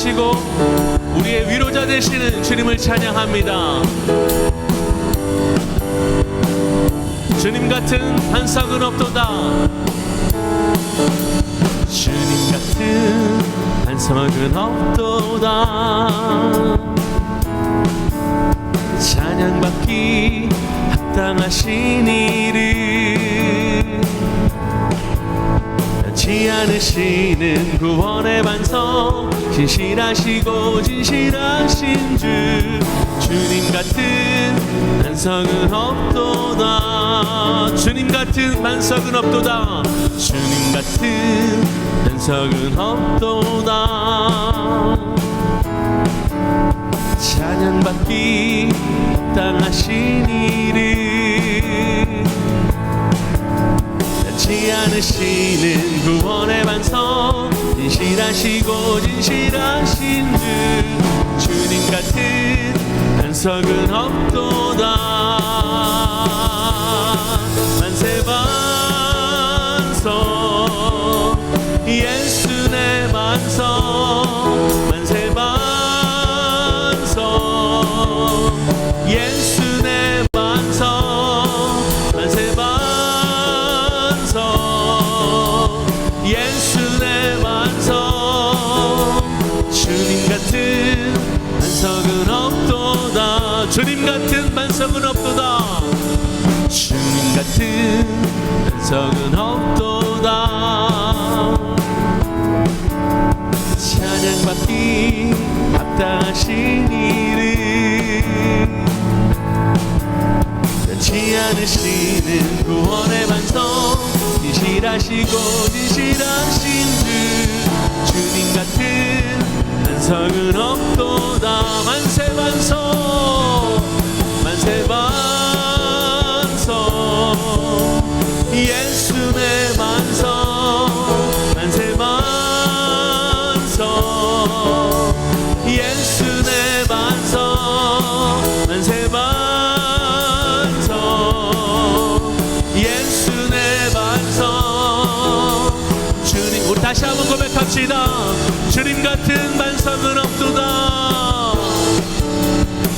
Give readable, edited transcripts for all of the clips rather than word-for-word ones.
하시고 우리의 위로자 되시는 주님을 찬양합니다. 주님 같은 반석은 없도다. 주님 같은 반석은 없도다. 찬양받기 합당하신 이름, 변치 않으시는 구원의 반석, 진실하시고 진실하신 주. 주님 같은 반석은 없도다. 주님 같은 반석은 없도다. 주님 같은 반석은 없도다. 찬양받기 합당하신 이름, 변치 않으시는 구원의 반석, 진실하시고 진실하신 주. 주님 같은 반석은 없도다. 만세 반석, 예수 내 반석. 만세 반석, 예수 내 반석. 만세 반석, 예수 내 반석. 주님 같은 반석은 없도다. 주님 같은 반석은 없도다. 주님 같은 반석은 없도다. 찬양받기 합당하신 이름, 변치 않으시는 구원의 반석, 진실하시고 진실하신 주. 주님 같은 반석은 없도다. 만세 반석, 만세 반석, 예수 내 반석. 만세 반석, 예수 내 반석. 만세 반석, 예수 내 반석. 주님, 우리 다시 한번 고백합시다. 주님 같은 반석은 없도다.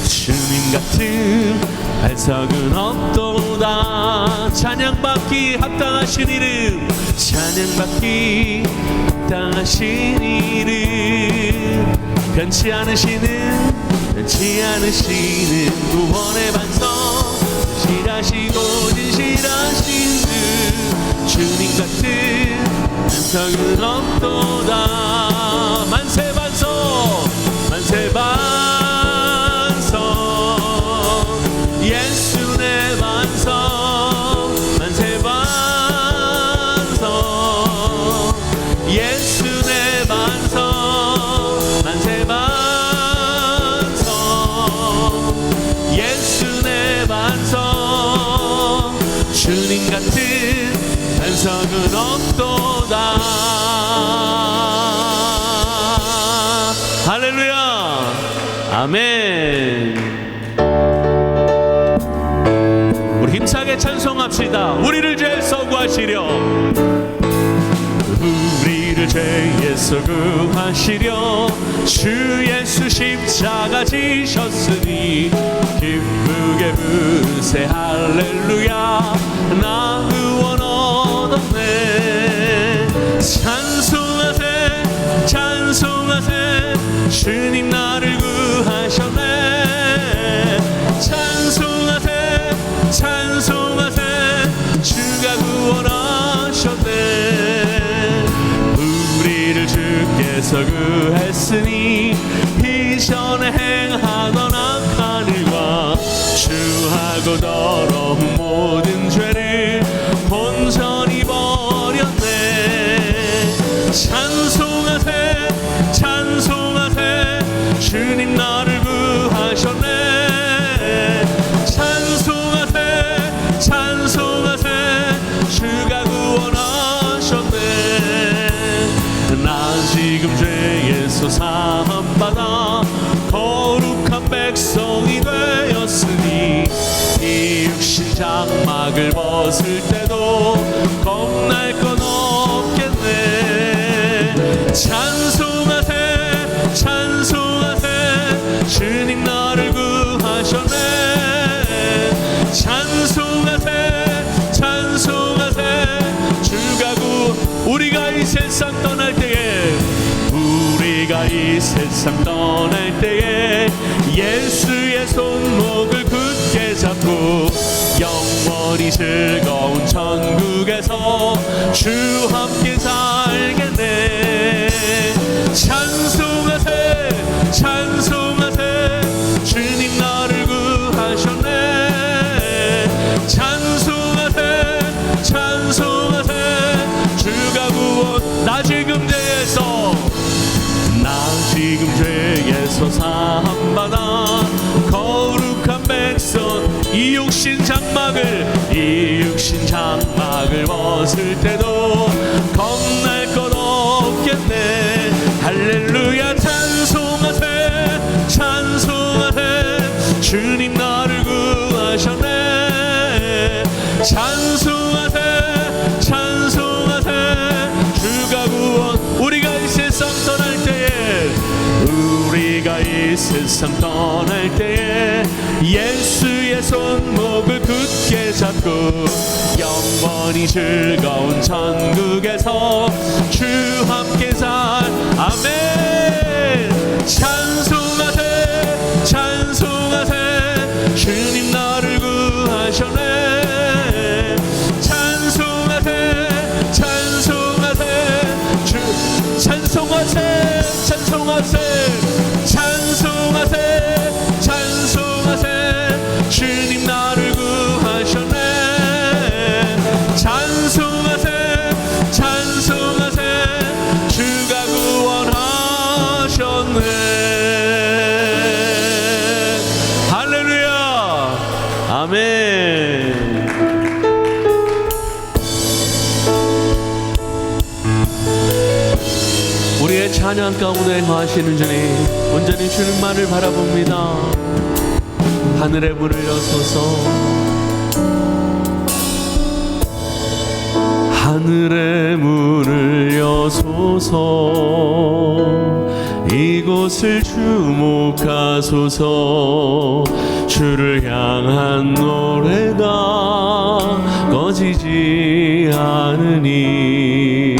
주님 같은 반석은 없도다. 찬양받기 합당하신 이름, 찬양받기 합당하신 이름. 변치 않으시는 구원의 반석, 진실하시고 진실하신 주. 주님 같은 반석은 없도다. 만세 반석, 만세 반석, 예수 내 반석. 만세 반석, 예수 내 반석. 만세 반석, 예수 내 반석. 주님 같은 반석은 없도다. 할렐루야, 아멘. 우리 힘차게 찬송합시다. 우리를 죄에서 구하시려, 우리를 죄에서 구하시려 주 예수 십자가 지셨으니 기쁘게 부세 할렐루야. 나 구원 얻었네. 찬송하세 찬송하세, 주님 나를 구하셨네. 찬송하세 찬송하세, 주가 구원하셨네. 우리를 주께서 구했으니 이전에 행하던 악한 일과 주하고 더러운 모든 죄를 온전히 버렸네. 찬송하세 찬송하세, 주님 나를 구하셨네. 찬송하세 찬송하세, 주가 구원하셨네. 나 지금 죄에서 사함받아 거룩한 백성이 되었으니 이 육신 장막을 벗을 때도 겁날 건 없겠네. 찬송하세 찬송하세, 세상 떠날 때에 예수의 손목을 굳게 잡고 영원히 즐거운 천국에서 주 함께 살겠네. 찬송하세 찬송하세 주님 나를 구하셨네. 찬송하세 찬송하세 주가 구원. 나 지금 죄에서 사함받아 거룩한 백성 이 육신 장막을 벗을 때도 겁날 것 없겠네. 할렐루야 찬송하세 찬송하세 주님 나를 구하셨네. 찬송하세 찬송하세 주가 구원. 우리가 이 세상 떠날 때에 예수의 손목을 굳게 잡고 영원히 즐거운 천국에서 주 함께 살. 아멘. 찬송하세 찬송하세 주님 나를 구하셨네. 찬송하세 찬송하세 주. 찬송하세 찬송하세 찬송하세 찬송하세 주님 나를 구하셨네. 찬송하세 찬송하세 주가 구원하셨네. 할렐루야 아멘. 우리의 찬양 가운데 거하시는 주님, 온전히 주님만을 바라봅니다. 하늘의 문을 여소서 하늘의 문을 여소서 이곳을 주목하소서. 주를 향한 노래가 꺼지지 않으니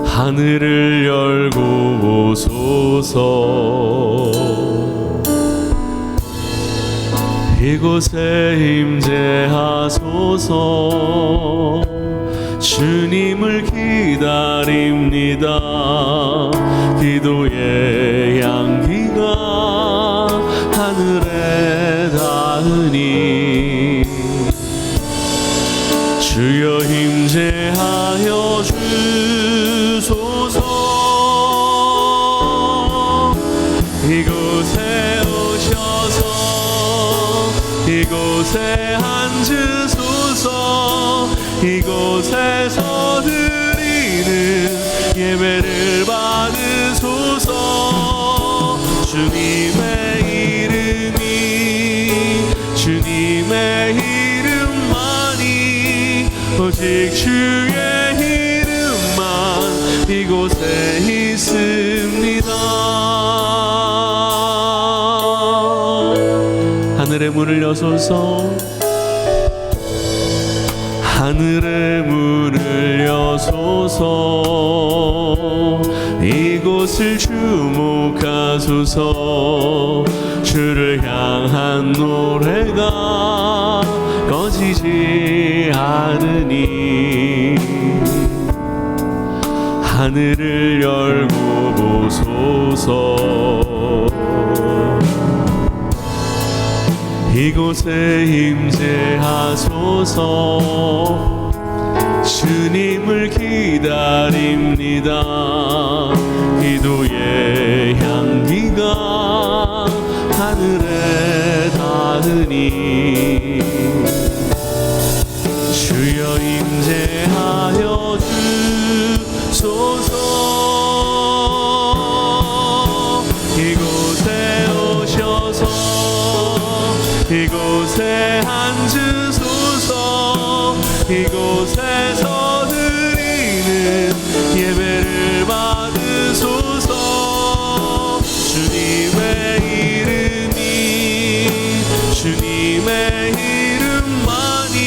하늘을 열고 오소서. 이곳에 임재하소서. 주님을 기다립니다. 기도의 향기가 하늘에 닿으니 주여 임재하여 주소서. 이곳에 오셔서 이곳에 앉으소서. 이곳에서 드리는 예배를 받으소서. 주님의 이름만이 오직 주의 이름만 이곳에 있습니다. 하늘의 문을 여소서. 하늘의 문을 여소서. 이곳을 주목하소서. 주를 향한 노래가 꺼지지 않으니 하늘을 열고 보소서. 이곳에 임재하소서. 주님을 기다립니다. 기도의 향기가 하늘에 닿으니 주여 임재하여 주소서. 이곳에 오셔서 이곳에 앉으소서. 이곳에서 드리는 예배를 받으소서. 주님의 이름만이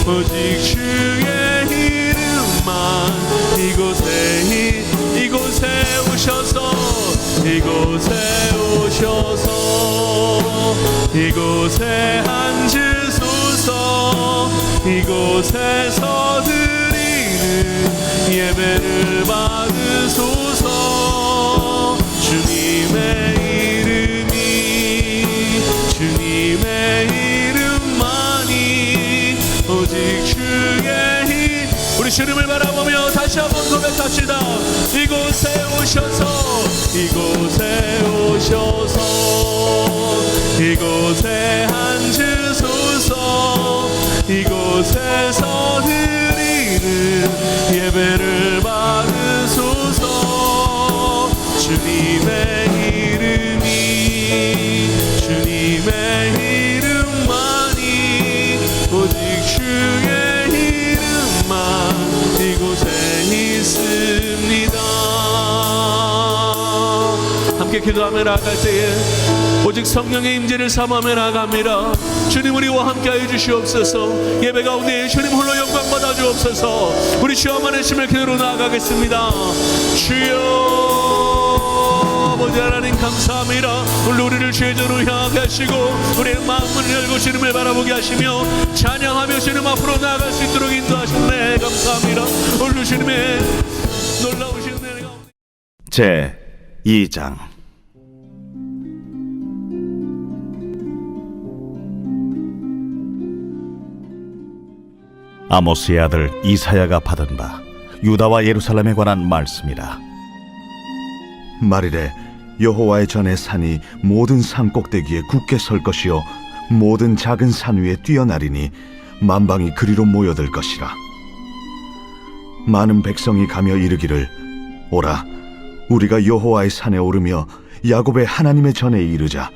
오직 주의 이름만 이곳에 이곳에 오셔서 이곳에 앉으소서. 이곳에서 드리는 예배를 받으소서. 주님의 이름이 주님의 이름만이 오직 주의 힘. 우리 주님을 바라보며 다시 한번 고백합시다. 이곳에 오셔서 이곳에 오셔서 이곳에 앉으소서. 이곳에서 드리는 예배를 받으소서. 주님의 이름이 주님의 이름만이 오직 주의 이름만 이곳에 있습니다. 함께 기도하며 나아갈 때에 오직 성령의 임재를 삼하며 나아갑니다. 주님 우리와 함께하여 주시옵소서. 예배 가운데 주님 홀로 영광 받아 주옵소서. 우리 주여만의 심을 기도로 나아가겠습니다. 주여 아버지 하나님 감사합니다. 오늘 우리를 주의 전으로 향하게 하시고 우리의 마음을 열고 주님을 바라보게 하시며 찬양하며 주님 앞으로 나아갈 수 있도록 인도하시네 감사합니다. 오늘 주님의 놀라우신 은혜 가운데 제 2장 아모스의 아들 이사야가 받은 바 유다와 예루살렘에 관한 말씀이라. 말이래 여호와의 전의 산이 모든 산 꼭대기에 굳게 설 것이요 모든 작은 산 위에 뛰어나리니 만방이 그리로 모여들 것이라. 많은 백성이 가며 이르기를 오라 우리가 여호와의 산에 오르며 야곱의 하나님의 전에 이르자.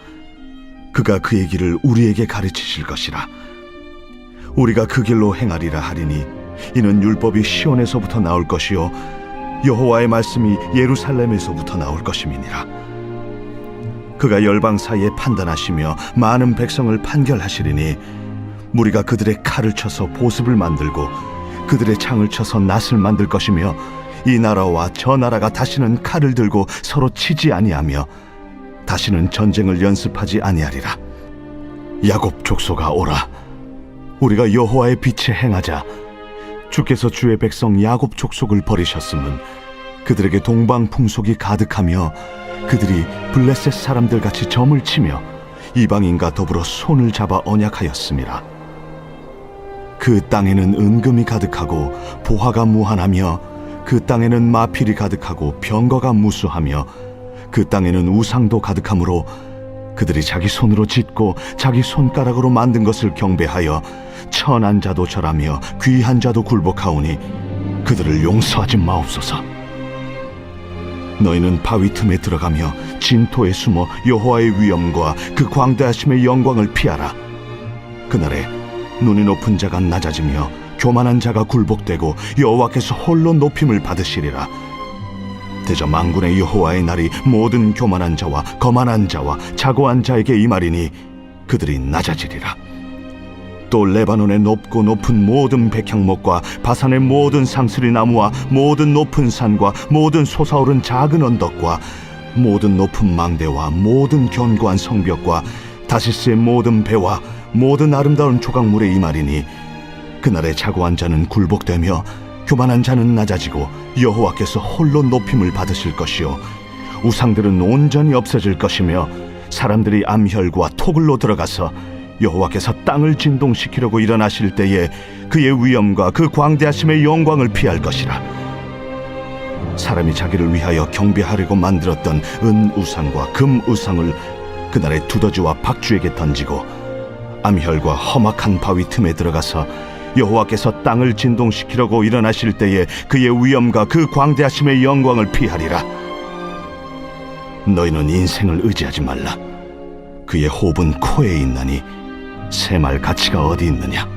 그가 그의 길을 우리에게 가르치실 것이라. 우리가 그 길로 행하리라 하리니 이는 율법이 시온에서부터 나올 것이요 여호와의 말씀이 예루살렘에서부터 나올 것임이니라. 그가 열방 사이에 판단하시며 많은 백성을 판결하시리니 무리가 그들의 칼을 쳐서 보습을 만들고 그들의 창을 쳐서 낫을 만들 것이며 이 나라와 저 나라가 다시는 칼을 들고 서로 치지 아니하며 다시는 전쟁을 연습하지 아니하리라. 야곱 족속아 오라 우리가 여호와의 빛에 행하자. 주께서 주의 백성 야곱 족속을 버리셨음은 그들에게 동방 풍속이 가득하며 그들이 블레셋 사람들 같이 점을 치며 이방인과 더불어 손을 잡아 언약하였음이라. 그 땅에는 은금이 가득하고 보화가 무한하며 그 땅에는 마필이 가득하고 병거가 무수하며 그 땅에는 우상도 가득하므로 그들이 자기 손으로 짓고 자기 손가락으로 만든 것을 경배하여 천한 자도 절하며 귀한 자도 굴복하오니 그들을 용서하지 마옵소서. 너희는 바위 틈에 들어가며 진토에 숨어 여호와의 위엄과 그 광대하심의 영광을 피하라. 그날에 눈이 높은 자가 낮아지며 교만한 자가 굴복되고 여호와께서 홀로 높임을 받으시리라. 대저 만군의 여호와의 날이 모든 교만한 자와 거만한 자와 자고한 자에게 임하리니 그들이 낮아지리라. 또 레바논의 높고 높은 모든 백향목과 바산의 모든 상스리 나무와 모든 높은 산과 모든 솟아오른 작은 언덕과 모든 높은 망대와 모든 견고한 성벽과 다시스의 모든 배와 모든 아름다운 조각물에 임하리니 그날에 자고한 자는 굴복되며 교만한 자는 낮아지고 여호와께서 홀로 높임을 받으실 것이요 우상들은 온전히 없어질 것이며 사람들이 암혈과 토굴로 들어가서 여호와께서 땅을 진동시키려고 일어나실 때에 그의 위엄과 그 광대하심의 영광을 피할 것이라. 사람이 자기를 위하여 경배하려고 만들었던 은 우상과 금 우상을 그날에 두더지와 박쥐에게 던지고 암혈과 험악한 바위 틈에 들어가서 여호와께서 땅을 진동시키려고 일어나실 때에 그의 위엄과 그 광대하심의 영광을 피하리라. 너희는 인생을 의지하지 말라. 그의 호흡은 코에 있나니 새말 가치가 어디 있느냐.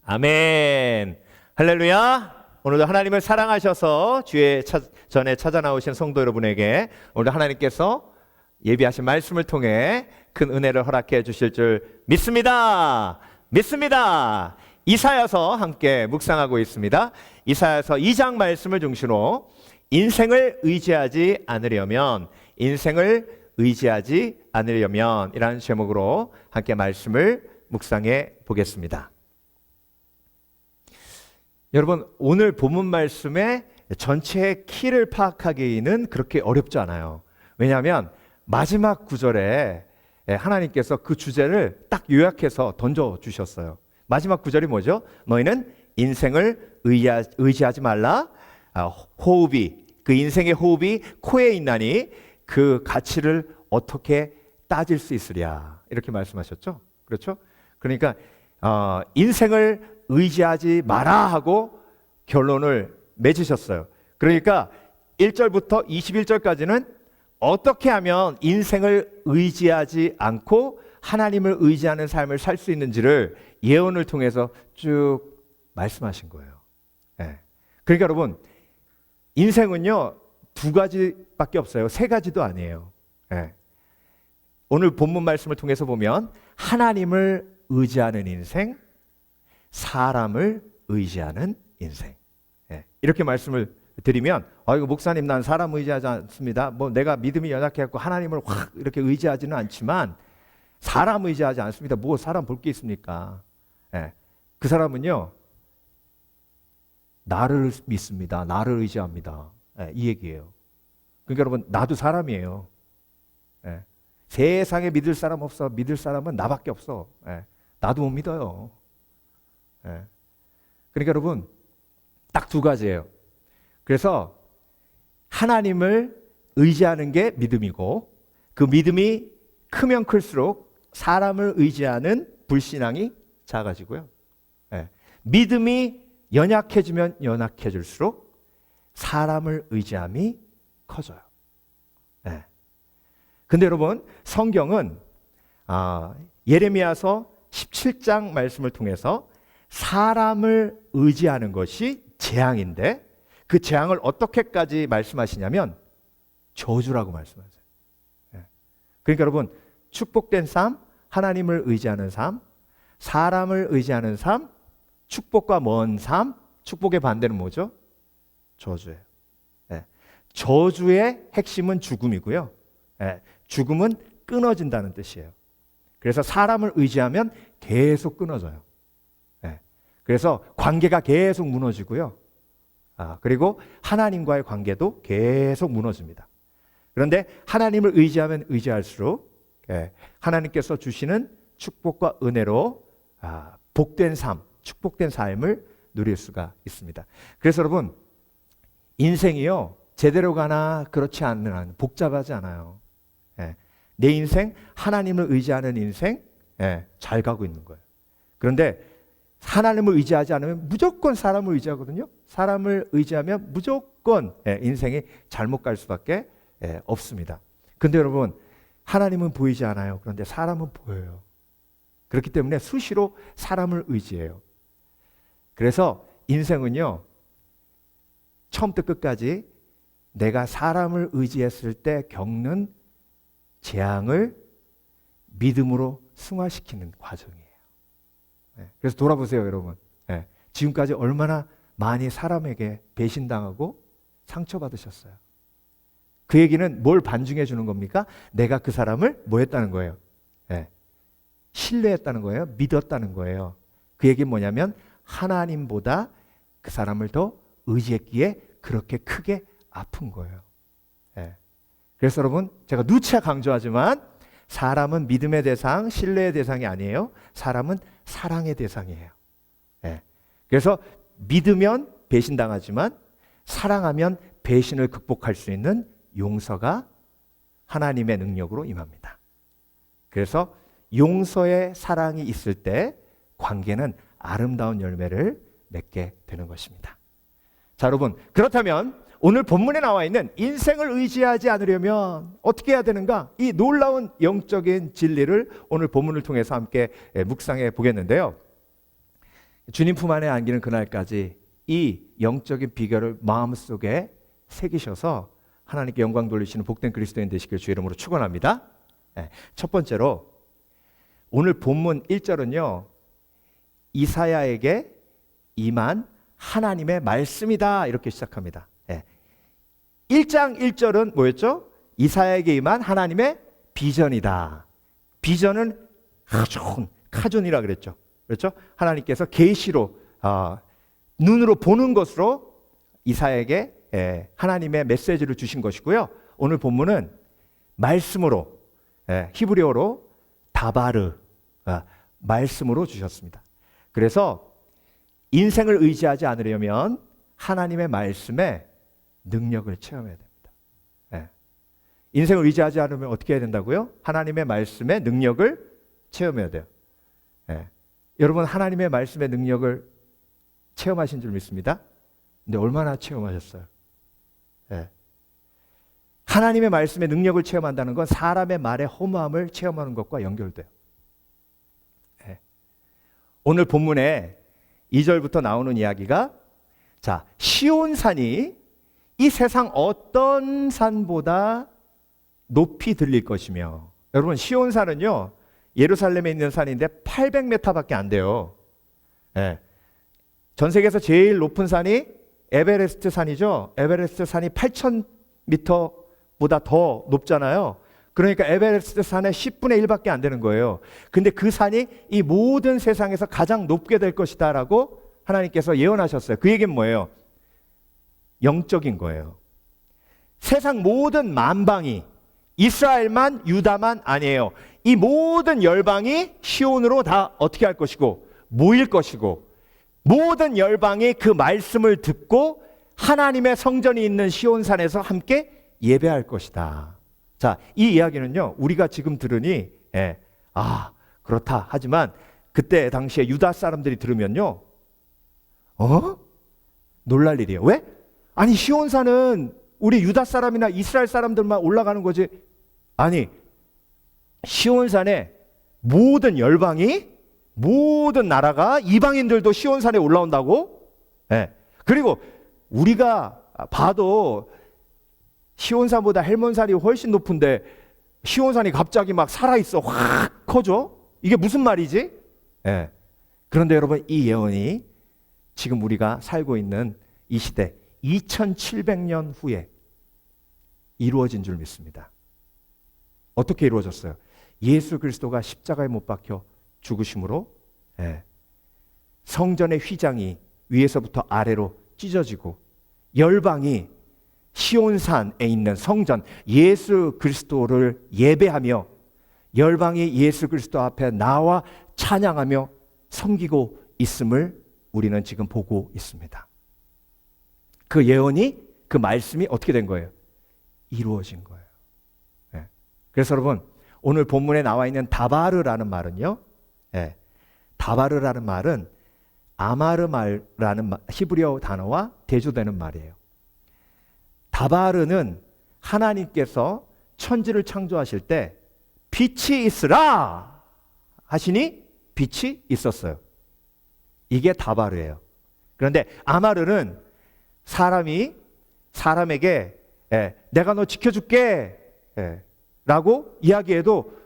아멘. 할렐루야. 오늘도 하나님을 사랑하셔서 주의 전에 찾아 나오신 성도 여러분에게 오늘도 하나님께서 예비하신 말씀을 통해 큰 은혜를 허락해 주실 줄 믿습니다. 믿습니다. 이사야서 함께 묵상하고 있습니다. 이사야서 2장 말씀을 중심으로 인생을 의지하지 않으려면 이라는 제목으로 함께 말씀을 묵상해 보겠습니다. 여러분, 오늘 본문 말씀의 전체의 키를 파악하기는 그렇게 어렵지 않아요. 왜냐하면 마지막 구절에 하나님께서 그 주제를 딱 요약해서 던져주셨어요. 마지막 구절이 뭐죠? 너희는 인생을 의지하지 말라. 그 인생의 호흡이 코에 있나니 그 가치를 어떻게 따질 수 있으랴. 이렇게 말씀하셨죠. 그렇죠? 그러니까 인생을 의지하지 마라 하고 결론을 맺으셨어요. 그러니까 1절부터 21절까지는 어떻게 하면 인생을 의지하지 않고 하나님을 의지하는 삶을 살 수 있는지를 예언을 통해서 쭉 말씀하신 거예요. 네. 그러니까 여러분, 인생은요 2가지밖에 없어요. 3가지도 아니에요. 네. 오늘 본문 말씀을 통해서 보면 하나님을 의지하는 인생, 사람을 의지하는 인생. 네. 이렇게 말씀을 드리면 이거 목사님 난 사람 의지하지 않습니다. 뭐 내가 믿음이 연약해갖고 하나님을 확 이렇게 의지하지는 않지만 사람 의지하지 않습니다. 뭐 사람 볼 게 있습니까? 네. 그 사람은요 나를 믿습니다. 나를 의지합니다. 네, 이 얘기예요. 그러니까 여러분, 나도 사람이에요. 네. 세상에 믿을 사람 없어. 믿을 사람은 나밖에 없어. 네. 나도 못 믿어요. 네. 그러니까 여러분, 딱 2가지예요. 그래서 하나님을 의지하는 게 믿음이고, 그 믿음이 크면 클수록 사람을 의지하는 불신앙이 작아지고요. 네. 믿음이 연약해지면 연약해질수록 사람을 의지함이 커져요. 네. 근데 여러분, 성경은 예레미야서 17장 말씀을 통해서 사람을 의지하는 것이 재앙인데 그 재앙을 어떻게까지 말씀하시냐면 저주라고 말씀하세요. 네. 그러니까 여러분, 축복된 삶, 하나님을 의지하는 삶, 사람을 의지하는 삶, 축복과 먼 삶, 축복의 반대는 뭐죠? 저주예요. 네. 저주의 핵심은 죽음이고요. 네. 죽음은 끊어진다는 뜻이에요. 그래서 사람을 의지하면 계속 끊어져요. 네. 그래서 관계가 계속 무너지고요. 그리고 하나님과의 관계도 계속 무너집니다. 그런데 하나님을 의지하면 의지할수록 하나님께서 주시는 축복과 은혜로 복된 삶, 축복된 삶을 누릴 수가 있습니다. 그래서 여러분, 인생이요 제대로 가나 그렇지 않는 한 복잡하지 않아요. 내 인생, 하나님을 의지하는 인생 잘 가고 있는 거예요. 그런데 하나님을 의지하지 않으면 무조건 사람을 의지하거든요. 사람을 의지하면 무조건 인생이 잘못 갈 수밖에 없습니다. 근데 여러분, 하나님은 보이지 않아요. 그런데 사람은 보여요. 그렇기 때문에 수시로 사람을 의지해요. 그래서 인생은요 처음부터 끝까지 내가 사람을 의지했을 때 겪는 재앙을 믿음으로 승화시키는 과정이에요. 그래서 돌아보세요, 여러분. 지금까지 얼마나 많이 사람에게 배신당하고 상처받으셨어요. 그 얘기는 뭘 반증해 주는 겁니까? 내가 그 사람을 뭐 했다는 거예요? 신뢰했다는 거예요. 믿었다는 거예요. 그 얘기는 뭐냐면 하나님보다 그 사람을 더 의지했기에 그렇게 크게 아픈 거예요. 그래서 여러분, 제가 누차 강조하지만 사람은 믿음의 대상, 신뢰의 대상이 아니에요. 사람은 사랑의 대상이에요. 그래서 믿으면 배신당하지만 사랑하면 배신을 극복할 수 있는 용서가 하나님의 능력으로 임합니다. 그래서 용서의 사랑이 있을 때 관계는 아름다운 열매를 맺게 되는 것입니다. 자, 여러분, 그렇다면 오늘 본문에 나와 있는 인생을 의지하지 않으려면 어떻게 해야 되는가? 이 놀라운 영적인 진리를 오늘 본문을 통해서 함께 묵상해 보겠는데요. 주님 품 안에 안기는 그날까지 이 영적인 비결을 마음속에 새기셔서 하나님께 영광 돌리시는 복된 그리스도인 되시길 주의 이름으로 축원합니다. 첫 번째로 오늘 본문 1절은요 이사야에게 임한 하나님의 말씀이다. 이렇게 시작합니다. 1장 1절은 뭐였죠? 이사야에게 임한 하나님의 비전이다. 비전은 카존이라 그랬죠. 그렇죠? 하나님께서 계시로 눈으로 보는 것으로 이사야에게 하나님의 메시지를 주신 것이고요. 오늘 본문은 말씀으로 히브리어로 다바르 말씀으로 주셨습니다. 그래서 인생을 의지하지 않으려면 하나님의 말씀에 능력을 체험해야 됩니다. 인생을 의지하지 않으면 어떻게 해야 된다고요? 하나님의 말씀에 능력을 체험해야 돼요. 여러분 하나님의 말씀의 능력을 체험하신 줄 믿습니다. 근데 얼마나 체험하셨어요? 하나님의 말씀의 능력을 체험한다는 건 사람의 말의 허무함을 체험하는 것과 연결돼요. 오늘 본문에 2절부터 나오는 이야기가 시온산이 이 세상 어떤 산보다 높이 들릴 것이며, 여러분 시온산은요 예루살렘에 있는 산인데 800m밖에 안 돼요. 전 세계에서 제일 높은 산이 에베레스트 산이죠. 에베레스트 산이 8,000m보다 더 높잖아요. 그러니까 에베레스트 산의 10분의 1밖에 안 되는 거예요. 근데 그 산이 이 모든 세상에서 가장 높게 될 것이다 라고 하나님께서 예언하셨어요. 그 얘기는 뭐예요? 영적인 거예요. 세상 모든 만방이, 이스라엘만 유다만 아니에요. 이 모든 열방이 시온으로 다 어떻게 할 것이고 모일 것이고, 모든 열방이 그 말씀을 듣고 하나님의 성전이 있는 시온산에서 함께 예배할 것이다. 이 이야기는요 우리가 지금 들으니 그렇다 하지만 그때 당시에 유다 사람들이 들으면요 놀랄 일이에요. 왜? 아니 시온산은 우리 유다 사람이나 이스라엘 사람들만 올라가는 거지. 아니 시온산에 모든 열방이, 모든 나라가, 이방인들도 시온산에 올라온다고? 그리고 우리가 봐도 시온산보다 헬몬산이 훨씬 높은데 시온산이 갑자기 막 살아있어. 확 커져. 이게 무슨 말이지? 그런데 여러분 이 예언이 지금 우리가 살고 있는 이 시대 2700년 후에 이루어진 줄 믿습니다. 어떻게 이루어졌어요? 예수 그리스도가 십자가에 못 박혀 죽으심으로 성전의 휘장이 위에서부터 아래로 찢어지고 열방이 시온산에 있는 성전 예수 그리스도를 예배하며 열방이 예수 그리스도 앞에 나와 찬양하며 섬기고 있음을 우리는 지금 보고 있습니다. 그 예언이, 그 말씀이 어떻게 된 거예요? 이루어진 거예요. 그래서 여러분 오늘 본문에 나와 있는 다바르라는 말은요, 다바르라는 말은 아마르 말라는 히브리어 단어와 대조되는 말이에요. 다바르는 하나님께서 천지를 창조하실 때 빛이 있으라 하시니 빛이 있었어요. 이게 다바르예요. 그런데 아마르는 사람에게 내가 너 지켜줄게 라고 이야기해도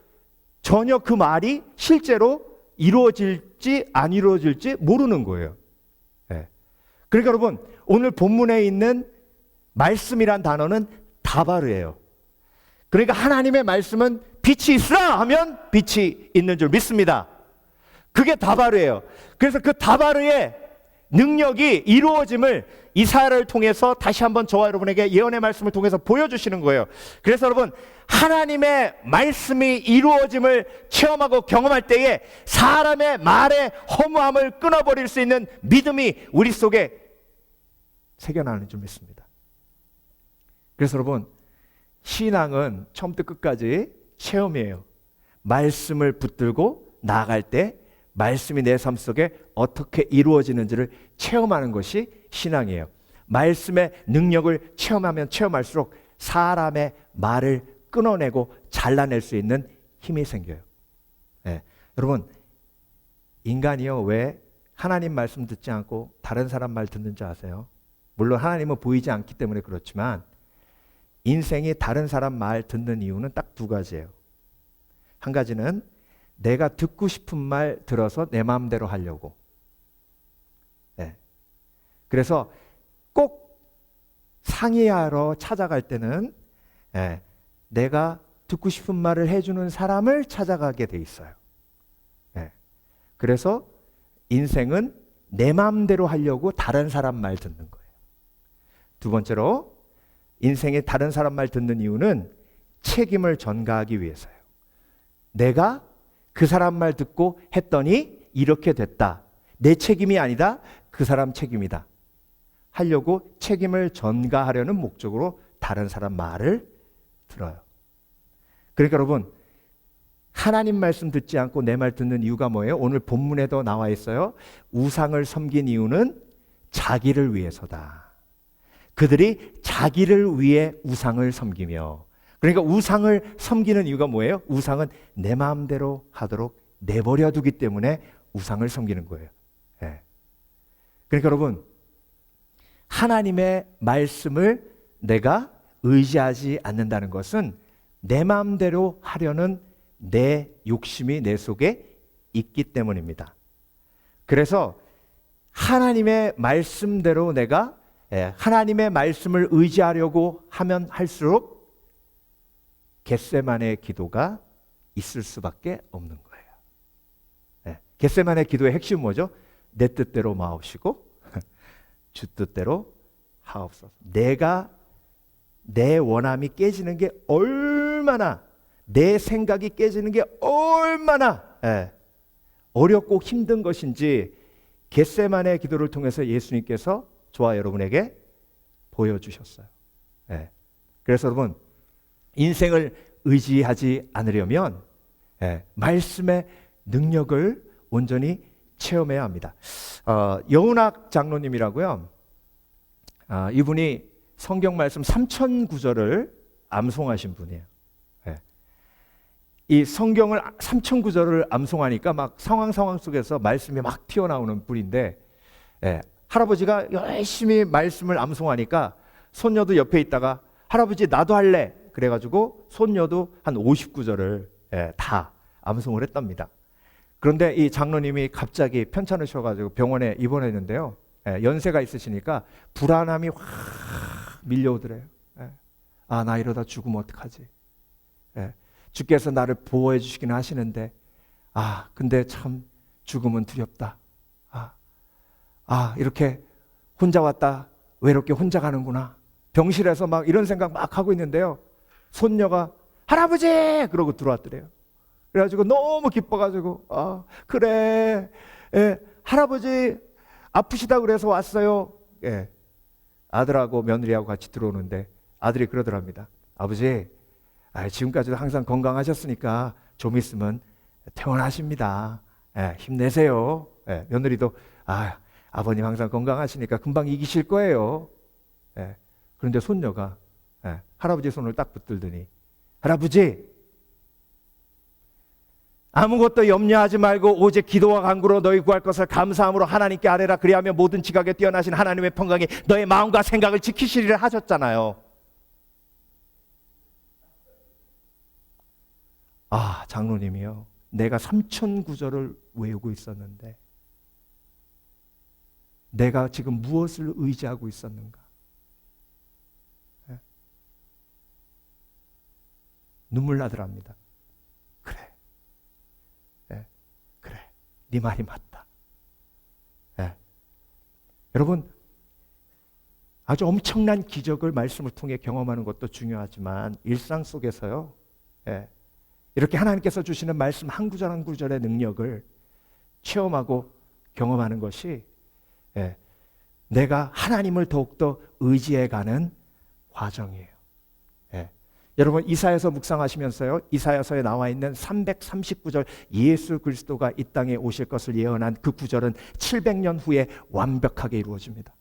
전혀 그 말이 실제로 이루어질지 안 이루어질지 모르는 거예요. 그러니까 여러분 오늘 본문에 있는 말씀이란 단어는 다바르예요. 그러니까 하나님의 말씀은 빛이 있으라 하면 빛이 있는 줄 믿습니다. 그게 다바르예요. 그래서 그 다바르의 능력이 이루어짐을 이사야를 통해서 다시 한번 저와 여러분에게 예언의 말씀을 통해서 보여주시는 거예요. 그래서 여러분 하나님의 말씀이 이루어짐을 체험하고 경험할 때에 사람의 말의 허무함을 끊어버릴 수 있는 믿음이 우리 속에 새겨나는 줄 믿습니다. 그래서 여러분 신앙은 처음부터 끝까지 체험이에요. 말씀을 붙들고 나아갈 때 말씀이 내 삶 속에 어떻게 이루어지는지를 체험하는 것이 신앙이에요. 말씀의 능력을 체험하면 체험할수록 사람의 말을 끊어내고 잘라낼 수 있는 힘이 생겨요. 여러분 인간이요 왜 하나님 말씀 듣지 않고 다른 사람 말 듣는지 아세요? 물론 하나님은 보이지 않기 때문에 그렇지만 인생이 다른 사람 말 듣는 이유는 딱 두 가지예요. 한 가지는 내가 듣고 싶은 말 들어서 내 마음대로 하려고. 그래서 꼭 상의하러 찾아갈 때는 내가 듣고 싶은 말을 해주는 사람을 찾아가게 돼 있어요. 그래서 인생은 내 마음대로 하려고 다른 사람 말 듣는 거예요. 두 번째로 인생에 다른 사람 말 듣는 이유는 책임을 전가하기 위해서요. 내가 그 사람 말 듣고 했더니 이렇게 됐다. 내 책임이 아니다. 그 사람 책임이다. 하려고 책임을 전가하려는 목적으로 다른 사람 말을 들어요. 그러니까 여러분, 하나님 말씀 듣지 않고 내 말 듣는 이유가 뭐예요? 오늘 본문에도 나와 있어요. 우상을 섬긴 이유는 자기를 위해서다. 그들이 자기를 위해 우상을 섬기며, 그러니까 우상을 섬기는 이유가 뭐예요? 우상은 내 마음대로 하도록 내버려 두기 때문에 우상을 섬기는 거예요. 그러니까 여러분, 하나님의 말씀을 내가 의지하지 않는다는 것은 내 마음대로 하려는 내 욕심이 내 속에 있기 때문입니다. 그래서 하나님의 말씀대로 내가 하나님의 말씀을 의지하려고 하면 할수록 겟세마네 기도가 있을 수밖에 없는 거예요. 겟세마네 기도의 핵심은 뭐죠? 내 뜻대로 마옵시고 주 뜻대로 하옵소서. 내 원함이 깨지는 게 얼마나, 내 생각이 깨지는 게 얼마나 어렵고 힘든 것인지 겟세마네 기도를 통해서 예수님께서 저와 여러분에게 보여주셨어요. 그래서 여러분, 인생을 의지하지 않으려면 말씀의 능력을 온전히 체험해야 합니다. 여운학 장로님이라고요. 이분이 성경 말씀 3000구절을 암송하신 분이에요. 이 성경을 3000구절을 암송하니까 막 상황 속에서 말씀이 막 튀어나오는 분인데, 할아버지가 열심히 말씀을 암송하니까 손녀도 옆에 있다가 할아버지 나도 할래 그래가지고 손녀도 한 50구절을 다 암송을 했답니다. 그런데 이 장로님이 갑자기 편찮으셔가지고 병원에 입원했는데요. 연세가 있으시니까 불안함이 확 밀려오더래요. 나 이러다 죽으면 어떡하지? 주께서 나를 보호해 주시기는 하시는데 근데 참 죽음은 두렵다. 이렇게 혼자 왔다 외롭게 혼자 가는구나. 병실에서 막 이런 생각 막 하고 있는데요. 손녀가 할아버지! 그러고 들어왔더래요. 그래가지고 너무 기뻐가지고 그래 할아버지 아프시다 그래서 왔어요. 아들하고 며느리하고 같이 들어오는데 아들이 그러더랍니다. 아버지 지금까지도 항상 건강하셨으니까 좀 있으면 퇴원하십니다. 힘내세요. 며느리도 아버님 항상 건강하시니까 금방 이기실 거예요. 그런데 손녀가 할아버지 손을 딱 붙들더니 할아버지 아무것도 염려하지 말고 오직 기도와 간구로 너희 구할 것을 감사함으로 하나님께 아뢰라. 그리하면 모든 지각에 뛰어나신 하나님의 평강이 너의 마음과 생각을 지키시리라 하셨잖아요. 장로님이요, 내가 3000구절을 외우고 있었는데 내가 지금 무엇을 의지하고 있었는가? 눈물 나더랍니다. 그래, 네 말이 맞다. 여러분, 아주 엄청난 기적을 말씀을 통해 경험하는 것도 중요하지만 일상 속에서요, 이렇게 하나님께서 주시는 말씀 한 구절 한 구절의 능력을 체험하고 경험하는 것이 내가 하나님을 더욱더 의지해가는 과정이에요. 여러분, 이사야서 묵상하시면서요, 이사야서에 나와 있는 339절 예수 그리스도가 이 땅에 오실 것을 예언한 그 구절은 700년 후에 완벽하게 이루어집니다.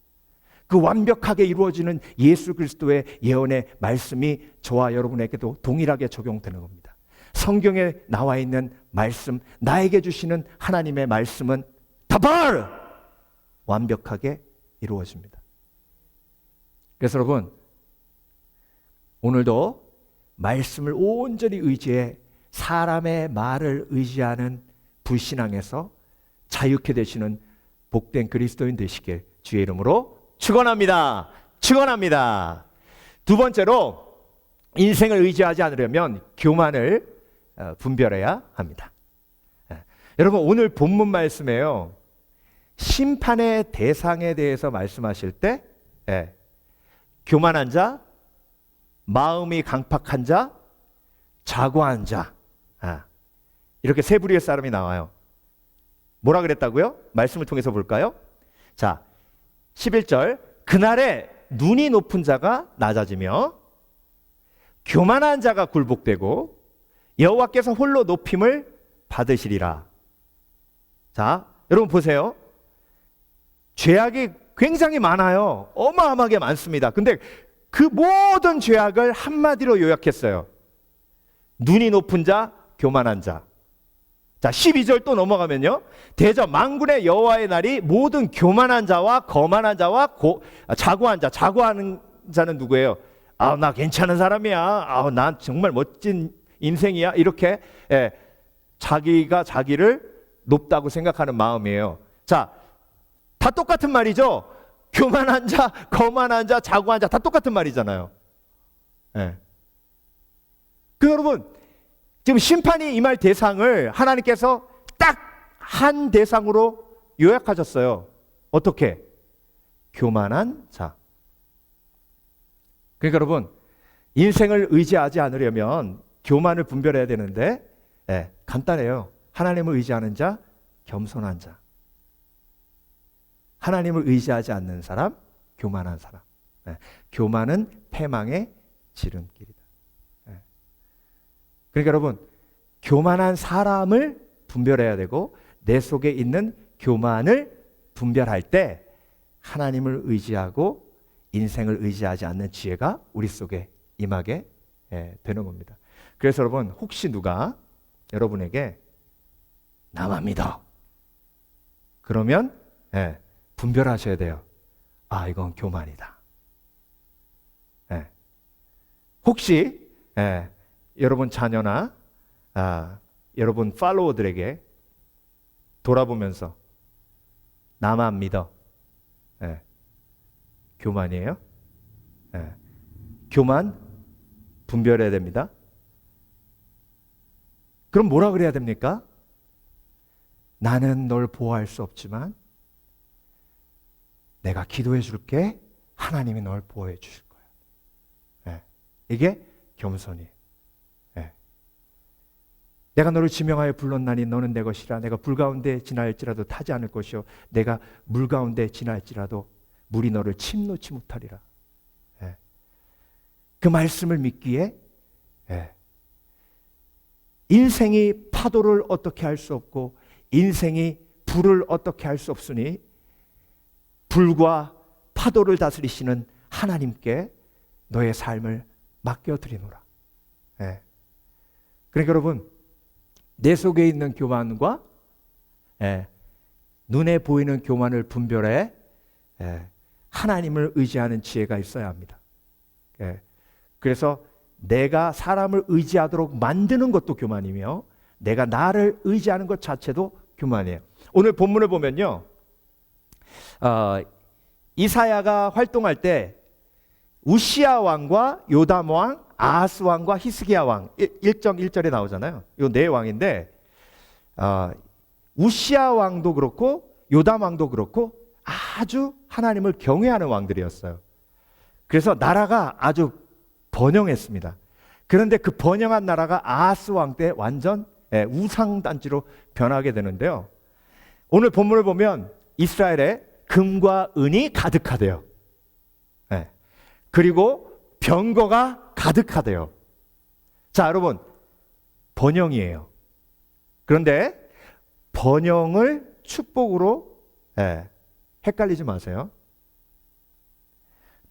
그 완벽하게 이루어지는 예수 그리스도의 예언의 말씀이 저와 여러분에게도 동일하게 적용되는 겁니다. 성경에 나와 있는 말씀, 나에게 주시는 하나님의 말씀은 다발 완벽하게 이루어집니다. 그래서 여러분, 오늘도 말씀을 온전히 의지해 사람의 말을 의지하는 불신앙에서 자유케 되시는 복된 그리스도인 되시길 주의 이름으로 축원합니다. 축원합니다. 두 번째로 인생을 의지하지 않으려면 교만을 분별해야 합니다. 여러분 오늘 본문 말씀에요. 심판의 대상에 대해서 말씀하실 때 교만한 자, 마음이 강팍한 자, 자고한 자 이렇게 세 부류의 사람이 나와요. 뭐라 그랬다고요? 말씀을 통해서 볼까요? 자, 11절 그날에 눈이 높은 자가 낮아지며 교만한 자가 굴복되고 여호와께서 홀로 높임을 받으시리라. 자, 여러분 보세요. 죄악이 굉장히 많아요. 어마어마하게 많습니다. 근데 그 모든 죄악을 한마디로 요약했어요. 눈이 높은 자, 교만한 자. 자, 12절 또 넘어가면요. 대저 만군의 여호와의 날이 모든 교만한 자와 거만한 자와 자고한 자. 자고하는 자는 누구예요? 아, 나 괜찮은 사람이야. 아, 난 정말 멋진 인생이야. 이렇게 자기가 자기를 높다고 생각하는 마음이에요. 자, 다 똑같은 말이죠. 교만한 자, 거만한 자, 자고한 자 다 똑같은 말이잖아요. 그 여러분 지금 심판이 임할 대상을 하나님께서 딱 한 대상으로 요약하셨어요. 어떻게? 교만한 자. 그러니까 여러분 인생을 의지하지 않으려면 교만을 분별해야 되는데 간단해요. 하나님을 의지하는 자, 겸손한 자. 하나님을 의지하지 않는 사람, 교만한 사람. 교만은 패망의 지름길이다. 그러니까 여러분 교만한 사람을 분별해야 되고 내 속에 있는 교만을 분별할 때 하나님을 의지하고 인생을 의지하지 않는 지혜가 우리 속에 임하게 되는 겁니다. 그래서 여러분 혹시 누가 여러분에게 나만 믿어 그러면 분별하셔야 돼요. 아, 이건 교만이다. 혹시 여러분 자녀나 여러분 팔로워들에게 돌아보면서 나만 믿어. 교만이에요? 교만 분별해야 됩니다. 그럼 뭐라 그래야 됩니까? 나는 널 보호할 수 없지만 내가 기도해 줄게. 하나님이 널 보호해 주실 거야. 이게 겸손이에요. 내가 너를 지명하여 불렀나니 너는 내 것이라. 내가 불 가운데 지나할지라도 타지 않을 것이요 내가 물 가운데 지나할지라도 물이 너를 침놓지 못하리라. 그 말씀을 믿기에 인생이 파도를 어떻게 할 수 없고 인생이 불을 어떻게 할 수 없으니 불과 파도를 다스리시는 하나님께 너의 삶을 맡겨드리노라. 그러니까 여러분 내 속에 있는 교만과 눈에 보이는 교만을 분별해 하나님을 의지하는 지혜가 있어야 합니다. 그래서 내가 사람을 의지하도록 만드는 것도 교만이며 내가 나를 의지하는 것 자체도 교만이에요. 오늘 본문을 보면요. 이사야가 활동할 때 우시야 왕과 요담 왕, 아하스 왕과 히스기야 왕 1.1절에 나오잖아요. 이 네 왕인데 우시야 왕도 그렇고 요담 왕도 그렇고 아주 하나님을 경외하는 왕들이었어요. 그래서 나라가 아주 번영했습니다. 그런데 그 번영한 나라가 아하스 왕 때 완전 우상단지로 변하게 되는데요. 오늘 본문을 보면 이스라엘에 금과 은이 가득하대요. 그리고 병거가 가득하대요. 자, 여러분 번영이에요. 그런데 번영을 축복으로 헷갈리지 마세요.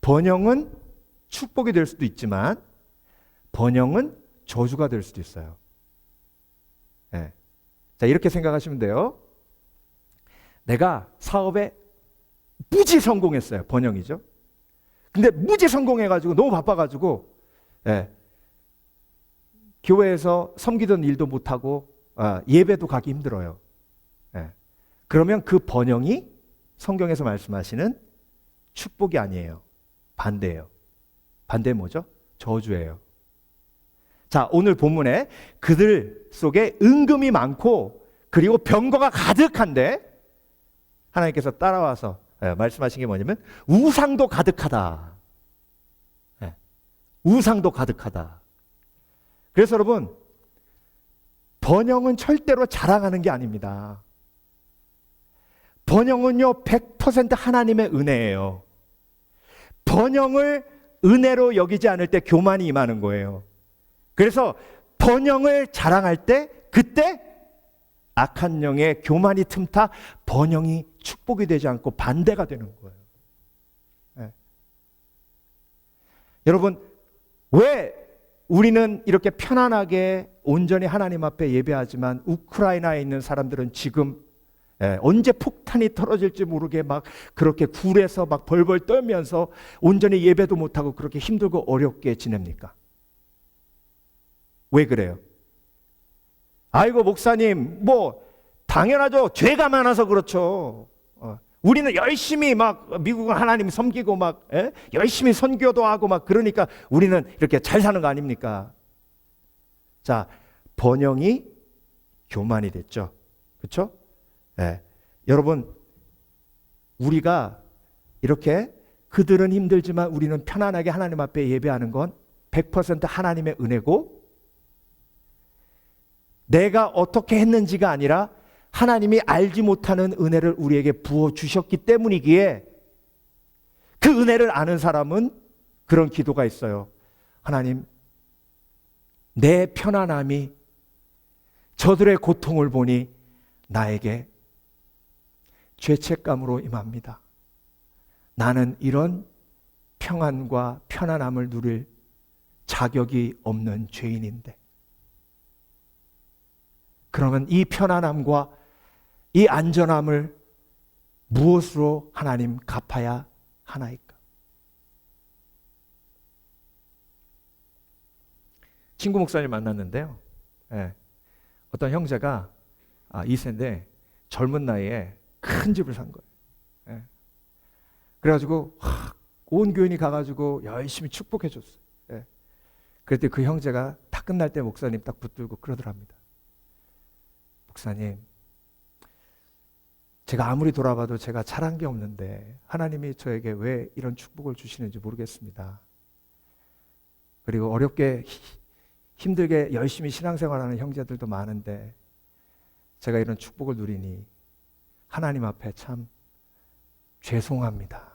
번영은 축복이 될 수도 있지만 번영은 저주가 될 수도 있어요. 자, 이렇게 생각하시면 돼요. 내가 사업에 무지 성공했어요. 번영이죠. 근데 무지 성공해가지고 너무 바빠가지고 교회에서 섬기던 일도 못하고 예배도 가기 힘들어요. 그러면 그 번영이 성경에서 말씀하시는 축복이 아니에요. 반대예요. 반대 뭐죠? 저주예요. 자, 오늘 본문에 그들 속에 은금이 많고 그리고 병거가 가득한데 하나님께서 따라와서 말씀하신 게 뭐냐면 우상도 가득하다. 우상도 가득하다. 그래서 여러분, 번영은 절대로 자랑하는 게 아닙니다. 번영은요 100% 하나님의 은혜예요. 번영을 은혜로 여기지 않을 때 교만이 임하는 거예요. 그래서 번영을 자랑할 때 그때 악한 영의 교만이 틈타 번영이 축복이 되지 않고 반대가 되는 거예요. 네. 여러분, 왜 우리는 이렇게 편안하게 온전히 하나님 앞에 예배하지만 우크라이나에 있는 사람들은 지금 언제 폭탄이 떨어질지 모르게 막 그렇게 굴에서 막 벌벌 떨면서 온전히 예배도 못하고 그렇게 힘들고 어렵게 지냅니까? 왜 그래요? 아이고 목사님, 뭐 당연하죠. 죄가 많아서 그렇죠. 우리는 열심히 막 미국은 하나님 섬기고 막 열심히 선교도 하고 막 그러니까 우리는 이렇게 잘 사는 거 아닙니까? 자, 번영이 교만이 됐죠. 그렇죠? 여러분, 우리가 이렇게 그들은 힘들지만 우리는 편안하게 하나님 앞에 예배하는 건 100% 하나님의 은혜고, 내가 어떻게 했는지가 아니라 하나님이 알지 못하는 은혜를 우리에게 부어주셨기 때문이기에, 그 은혜를 아는 사람은 그런 기도가 있어요. 하나님, 내 편안함이 저들의 고통을 보니 나에게 죄책감으로 임합니다. 나는 이런 평안과 편안함을 누릴 자격이 없는 죄인인데, 그러면 이 편안함과 이 안전함을 무엇으로 하나님 갚아야 하나이까? 친구 목사님 만났는데요. 어떤 형제가 2세인데 젊은 나이에 큰 집을 산 거예요. 그래가지고 온 교인이 가가지고 열심히 축복해 줬어요. 그랬더니 그 형제가 다 끝날 때 목사님 딱 붙들고 그러더랍니다. 목사님, 제가 아무리 돌아봐도 제가 잘한 게 없는데 하나님이 저에게 왜 이런 축복을 주시는지 모르겠습니다. 그리고 어렵게 힘들게 열심히 신앙생활하는 형제들도 많은데 제가 이런 축복을 누리니 하나님 앞에 참 죄송합니다.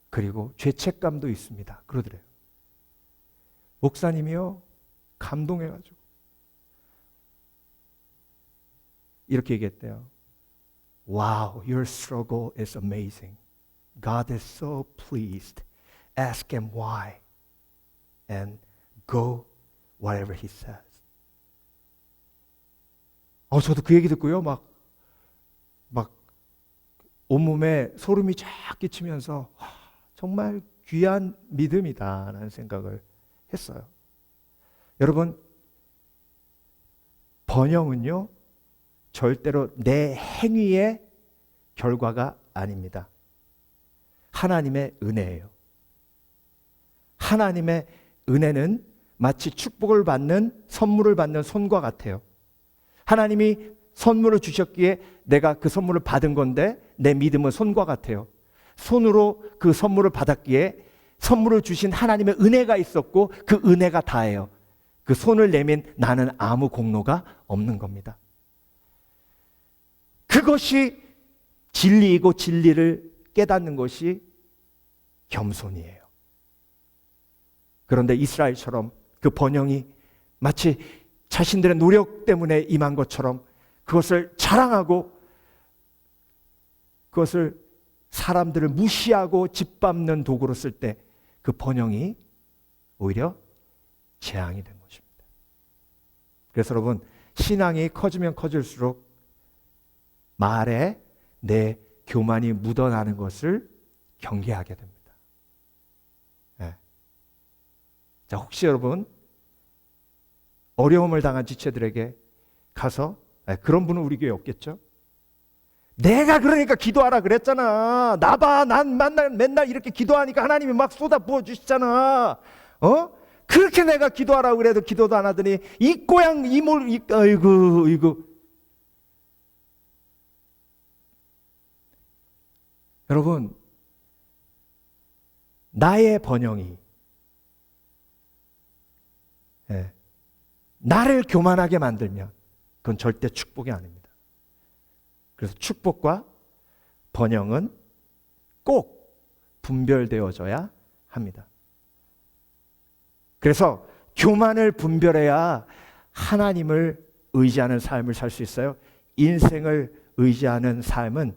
그리고 죄책감도 있습니다. 그러더래요. 목사님이요, 감동해가지고 이렇게 얘기했대요. Wow, your struggle is amazing. God is so pleased. Ask him why and go whatever he says. 저도 그 얘기 듣고요, 막 온몸에 소름이 쫙 끼치면서 정말 귀한 믿음이다라는 생각을 했어요. 여러분, 번영은요, 절대로 내 행위의 결과가 아닙니다. 하나님의 은혜예요. 하나님의 은혜는 마치 축복을 받는, 선물을 받는 손과 같아요. 하나님이 선물을 주셨기에 내가 그 선물을 받은 건데 내 믿음은 손과 같아요. 손으로 그 선물을 받았기에 선물을 주신 하나님의 은혜가 있었고 그 은혜가 다예요. 그 손을 내민 나는 아무 공로가 없는 겁니다. 그것이 진리이고 진리를 깨닫는 것이 겸손이에요. 그런데 이스라엘처럼 그 번영이 마치 자신들의 노력 때문에 임한 것처럼 그것을 자랑하고 그것을 사람들을 무시하고 짓밟는 도구로 쓸 때 그 번영이 오히려 재앙이 된 것입니다. 그래서 여러분, 신앙이 커지면 커질수록 말에 내 교만이 묻어나는 것을 경계하게 됩니다. 자, 혹시 여러분 어려움을 당한 지체들에게 가서, 그런 분은 우리 교회에 없겠죠? 내가 그러니까 기도하라 그랬잖아. 나봐, 난 맨날 이렇게 기도하니까 하나님이 막 쏟아 부어 주시잖아. 그렇게 내가 기도하라고 그래도 기도도 안 하더니 이 꼬양 아이고. 여러분, 나의 번영이 나를 교만하게 만들면 그건 절대 축복이 아닙니다. 그래서 축복과 번영은 꼭 분별되어져야 합니다. 그래서 교만을 분별해야 하나님을 의지하는 삶을 살 수 있어요. 인생을 의지하는 삶은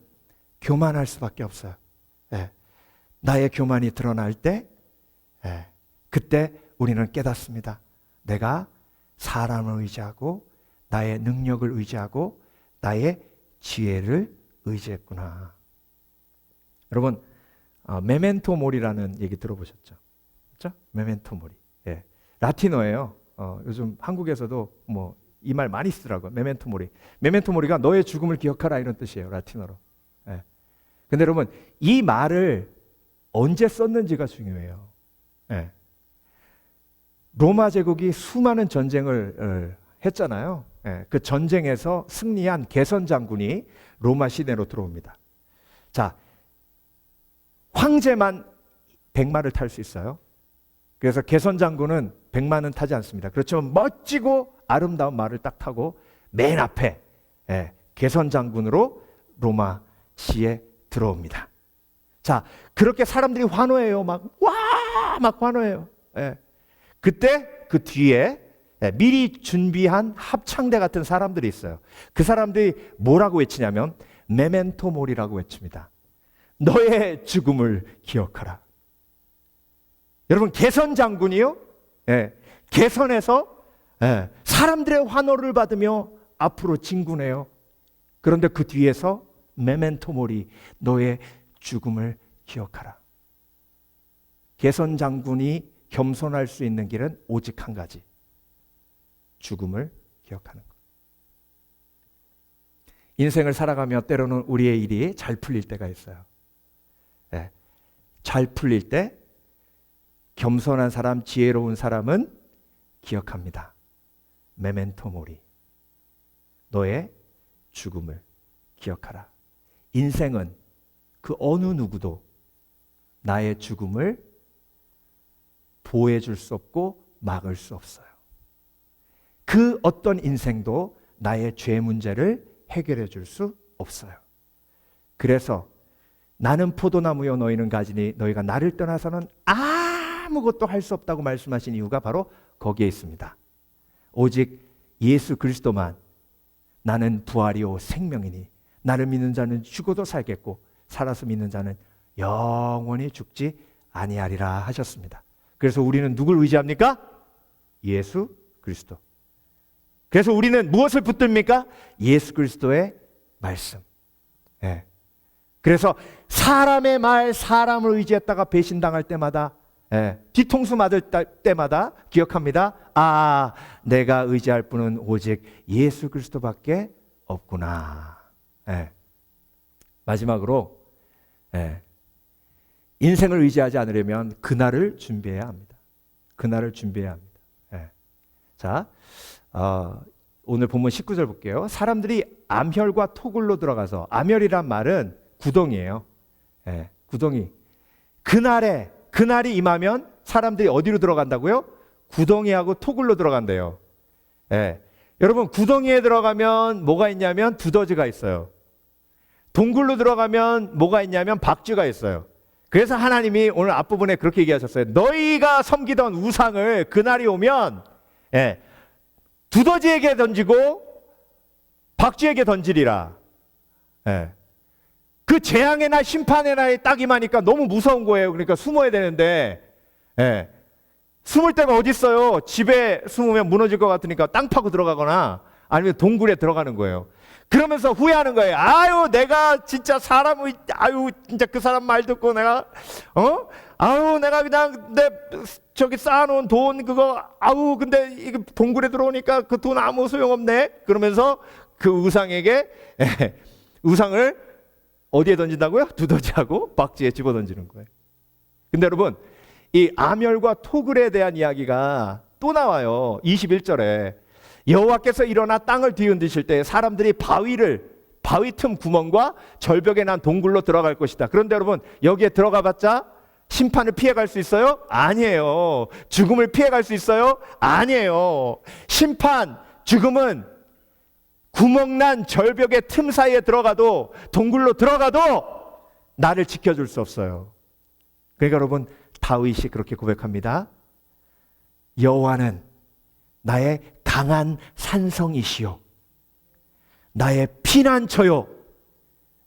교만할 수밖에 없어요. 나의 교만이 드러날 때 그때 우리는 깨닫습니다. 내가 사람을 의지하고 나의 능력을 의지하고 나의 지혜를 의지했구나. 여러분, 메멘토 모리라는 얘기 들어보셨죠? 그렇죠? 메멘토 모리. 라틴어예요. 요즘 한국에서도 뭐 이 말 많이 쓰더라고요. 메멘토 모리. 메멘토 모리가 너의 죽음을 기억하라 이런 뜻이에요. 라틴어로. 근데 여러분, 이 말을 언제 썼는지가 중요해요. 로마 제국이 수많은 전쟁을 했잖아요. 그 전쟁에서 승리한 개선 장군이 로마 시내로 들어옵니다. 자, 황제만 100마를 탈 수 있어요. 그래서 개선 장군은 100마는 타지 않습니다. 그렇지만 멋지고 아름다운 말을 딱 타고 맨 앞에 개선 장군으로 로마 시에 들어옵니다. 자, 그렇게 사람들이 환호해요. 막 환호해요. 그때 그 뒤에 미리 준비한 합창대 같은 사람들이 있어요. 그 사람들이 뭐라고 외치냐면 메멘토 모리라고 외칩니다. 너의 죽음을 기억하라. 여러분, 개선 장군이요? 개선에서 사람들의 환호를 받으며 앞으로 진군해요. 그런데 그 뒤에서 메멘토 모리, 너의 죽음을 기억하라. 개선 장군이 겸손할 수 있는 길은 오직 한 가지. 죽음을 기억하는 것. 인생을 살아가며 때로는 우리의 일이 잘 풀릴 때가 있어요. 잘 풀릴 때 겸손한 사람, 지혜로운 사람은 기억합니다. 메멘토 모리. 너의 죽음을 기억하라. 인생은 그 어느 누구도 나의 죽음을 보호해 줄 수 없고 막을 수 없어요. 그 어떤 인생도 나의 죄 문제를 해결해 줄 수 없어요. 그래서 나는 포도나무요 너희는 가지니 너희가 나를 떠나서는 아무것도 할 수 없다고 말씀하신 이유가 바로 거기에 있습니다. 오직 예수 그리스도만 나는 부활이요 생명이니 나를 믿는 자는 죽어도 살겠고 살아서 믿는 자는 영원히 죽지 아니하리라 하셨습니다. 그래서 우리는 누굴 의지합니까? 예수 그리스도. 그래서 우리는 무엇을 붙듭니까? 예수 그리스도의 말씀. 그래서 사람의 말, 사람을 의지했다가 배신당할 때마다 뒤통수 맞을 때마다 기억합니다. 내가 의지할 분은 오직 예수 그리스도밖에 없구나. 마지막으로 인생을 의지하지 않으려면 그날을 준비해야 합니다. 그날을 준비해야 합니다. 자, 오늘 본문 19절 볼게요. 사람들이 암혈과 토굴로 들어가서, 암혈이란 말은 구덩이에요. 구덩이. 그날이 임하면 사람들이 어디로 들어간다고요? 구덩이하고 토굴로 들어간대요. 여러분, 구덩이에 들어가면 뭐가 있냐면 두더지가 있어요. 동굴로 들어가면 뭐가 있냐면 박쥐가 있어요. 그래서 하나님이 오늘 앞부분에 그렇게 얘기하셨어요. 너희가 섬기던 우상을 그날이 오면 두더지에게 던지고 박쥐에게 던지리라. 그 재앙의 날, 심판의 날이 딱 임하니까 너무 무서운 거예요. 그러니까 숨어야 되는데 숨을 데가 어디 있어요? 집에 숨으면 무너질 것 같으니까 땅 파고 들어가거나 아니면 동굴에 들어가는 거예요. 그러면서 후회하는 거예요. 내가 진짜 진짜 그 사람 말 듣고 내가 내가 그냥 저기 쌓아놓은 돈 그거 근데 이거 동굴에 들어오니까 그 돈 아무 소용없네. 그러면서 그 우상에게 우상을 어디에 던진다고요? 두더지하고 박쥐에 집어 던지는 거예요. 근데 여러분, 이 아멸과 토굴에 대한 이야기가 또 나와요. 21절에 여호와께서 일어나 땅을 뒤흔드실 때 사람들이 바위 틈 구멍과 절벽에 난 동굴로 들어갈 것이다. 그런데 여러분, 여기에 들어가 봤자 심판을 피해갈 수 있어요? 아니에요. 죽음을 피해갈 수 있어요? 아니에요. 심판, 죽음은 구멍난 절벽의 틈 사이에 들어가도, 동굴로 들어가도 나를 지켜줄 수 없어요. 그러니까 여러분, 다윗이 그렇게 고백합니다. 여호와는 나의 강한 산성이시요, 나의 피난처요,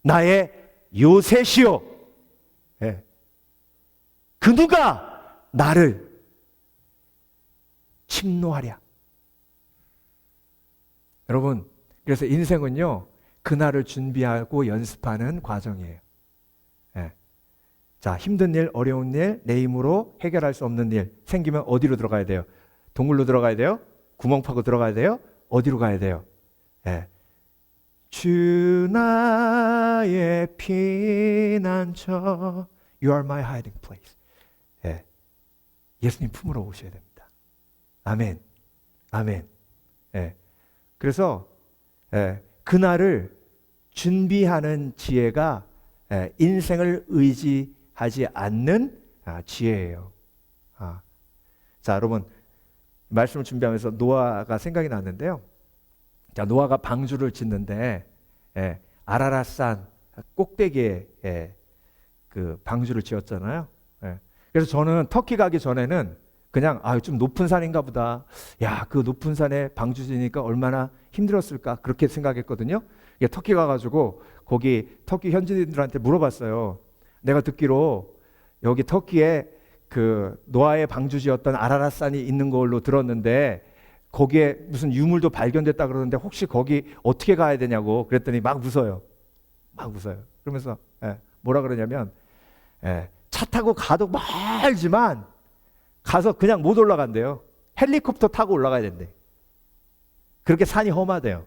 나의 요새시요. 예. 그 누가 나를 침노하랴. 여러분, 그래서 인생은요, 그날을 준비하고 연습하는 과정이에요. 예. 자, 힘든 일, 어려운 일, 내 힘으로 해결할 수 없는 일 생기면 어디로 들어가야 돼요? 동굴로 들어가야 돼요? 구멍 파고 들어가야 돼요? 어디로 가야 돼요? 예. 주 나의 피난처, You are my hiding place. 예. 예수님 품으로 오셔야 됩니다. 아멘. 아멘. 예. 그래서 그날을 준비하는 지혜가 인생을 의지하지 않는 지혜예요. 자, 여러분, 말씀을 준비하면서 노아가 생각이 났는데요. 자, 노아가 방주를 짓는데 아라랏산 꼭대기에 그 방주를 지었잖아요. 그래서 저는 터키 가기 전에는 그냥 좀 높은 산인가 보다. 야, 그 높은 산에 방주 지니까 얼마나 힘들었을까, 그렇게 생각했거든요. 터키 가가지고 거기 터키 현지인들한테 물어봤어요. 내가 듣기로 여기 터키에 그 노아의 방주 지었던 아라랏산이 있는 걸로 들었는데 거기에 무슨 유물도 발견됐다 그러는데 혹시 거기 어떻게 가야 되냐고 그랬더니 막 웃어요. 그러면서 뭐라 그러냐면 차 타고 가도 멀지만 가서 그냥 못 올라간대요. 헬리콥터 타고 올라가야 된대. 그렇게 산이 험하대요.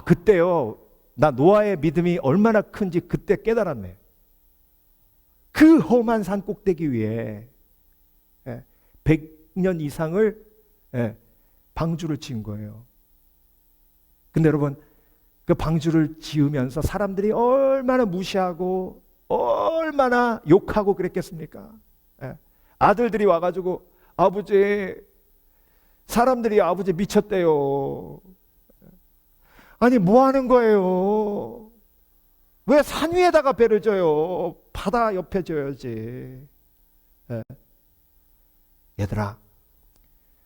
그때요, 나 노아의 믿음이 얼마나 큰지 그때 깨달았네. 그 험한 산 꼭대기 위에 100년 이상을 방주를 지은 거예요. 근데 여러분, 그 방주를 지으면서 사람들이 얼마나 무시하고 얼마나 욕하고 그랬겠습니까? 아들들이 와가지고 아버지, 사람들이 아버지 미쳤대요. 아니, 뭐 하는 거예요? 왜 산 위에다가 배를 져요? 바다 옆에 져야지. 얘들아,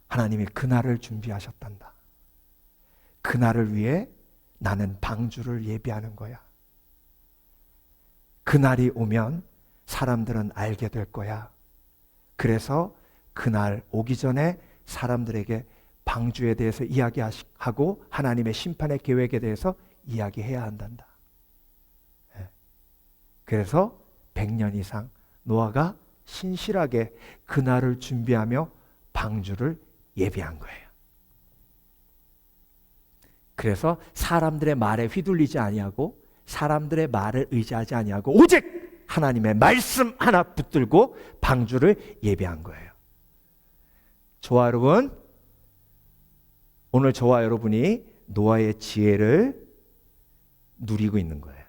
하나님이 그날을 준비하셨단다. 그날을 위해 나는 방주를 예비하는 거야. 그날이 오면 사람들은 알게 될 거야. 그래서 그날 오기 전에 사람들에게 방주에 대해서 이야기하고 하나님의 심판의 계획에 대해서 이야기해야 한단다. 그래서 100년 이상 노아가 신실하게 그날을 준비하며 방주를 예비한 거예요. 그래서 사람들의 말에 휘둘리지 아니하고 사람들의 말을 의지하지 아니하고 오직 하나님의 말씀 하나 붙들고 방주를 예비한 거예요. 저와 여러분, 오늘 저와 여러분이 노아의 지혜를 누리고 있는 거예요.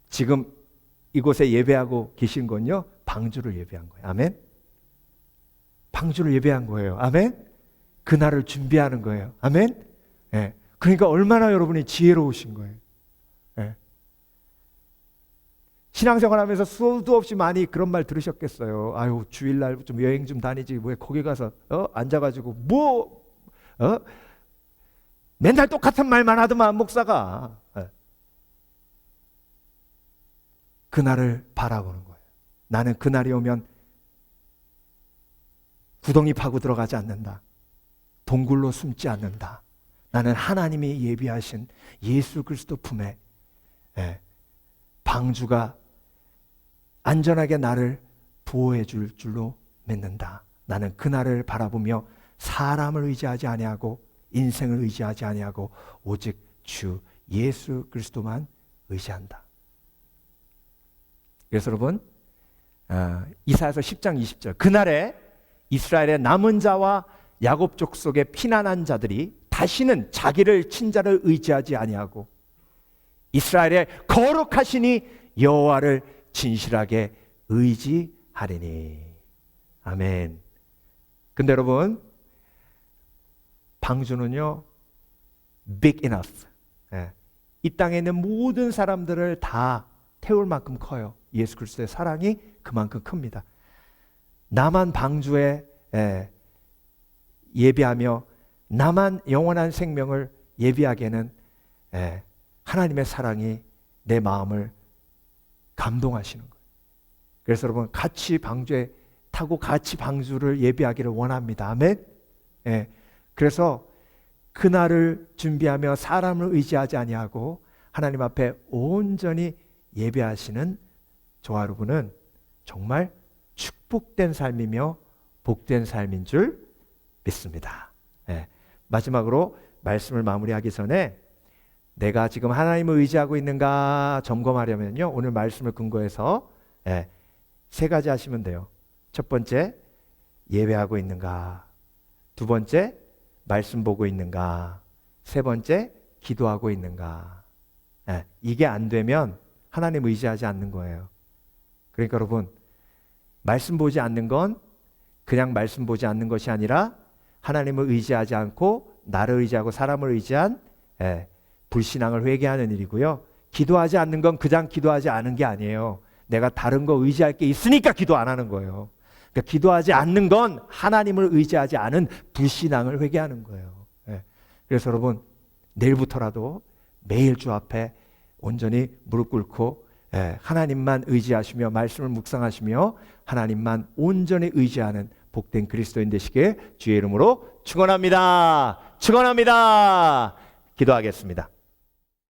지금 이곳에 예배하고 계신 건요, 방주를 예배한 거예요. 아멘? 방주를 예배한 거예요. 아멘? 그날을 준비하는 거예요. 아멘? 그러니까 얼마나 여러분이 지혜로우신 거예요. 신앙생활 하면서 수도 없이 많이 그런 말 들으셨겠어요. 아유, 주일날 좀 여행 좀 다니지, 왜 거기 가서 앉아가지고 맨날 똑같은 말만 하더만 목사가. 그날을 바라보는 거예요. 나는 그날이 오면 구덩이 파고 들어가지 않는다. 동굴로 숨지 않는다. 나는 하나님이 예비하신 예수 그리스도 품에 방주가 안전하게 나를 보호해 줄 줄로 믿는다. 나는 그날을 바라보며 사람을 의지하지 아니하고 인생을 의지하지 아니하고 오직 주 예수 그리스도만 의지한다. 그래서 여러분, 이사야서 10장 20절, 그날에 이스라엘의 남은 자와 야곱 족속에 피난한 자들이 다시는 자기를 친자를 의지하지 아니하고 이스라엘의 거룩하시니 여호와를 진실하게 의지하리니. 아멘. 근데 여러분, 방주는요 big enough. 이 땅에 있는 모든 사람들을 다 태울 만큼 커요. 예수 그리스도의 사랑이 그만큼 큽니다. 나만 방주에 예비하며 나만 영원한 생명을 예비하기에는 하나님의 사랑이 내 마음을 감동하시는 거예요. 그래서 여러분, 같이 방주에 타고 같이 방주를 예비하기를 원합니다. 아멘. 그래서 그날을 준비하며 사람을 의지하지 아니하고 하나님 앞에 온전히 예배하시는 저와 여러분은 정말 축복된 삶이며 복된 삶인 줄 믿습니다. 마지막으로 말씀을 마무리하기 전에 내가 지금 하나님을 의지하고 있는가 점검하려면요, 오늘 말씀을 근거해서 세 가지 하시면 돼요. 첫 번째, 예배하고 있는가. 두 번째, 말씀 보고 있는가. 세 번째, 기도하고 있는가. 이게 안 되면 하나님 의지하지 않는 거예요. 그러니까 여러분, 말씀 보지 않는 건 그냥 말씀 보지 않는 것이 아니라 하나님을 의지하지 않고 나를 의지하고 사람을 의지한 불신앙을 회개하는 일이고요. 기도하지 않는 건 그냥 기도하지 않은 게 아니에요. 내가 다른 거 의지할 게 있으니까 기도 안 하는 거예요. 그러니까 기도하지 않는 건 하나님을 의지하지 않은 불신앙을 회개하는 거예요. 그래서 여러분, 내일부터라도 매일 주 앞에 온전히 무릎 꿇고 하나님만 의지하시며 말씀을 묵상하시며 하나님만 온전히 의지하는 복된 그리스도인 되시길 주의 이름으로 축원합니다. 축원합니다. 기도하겠습니다.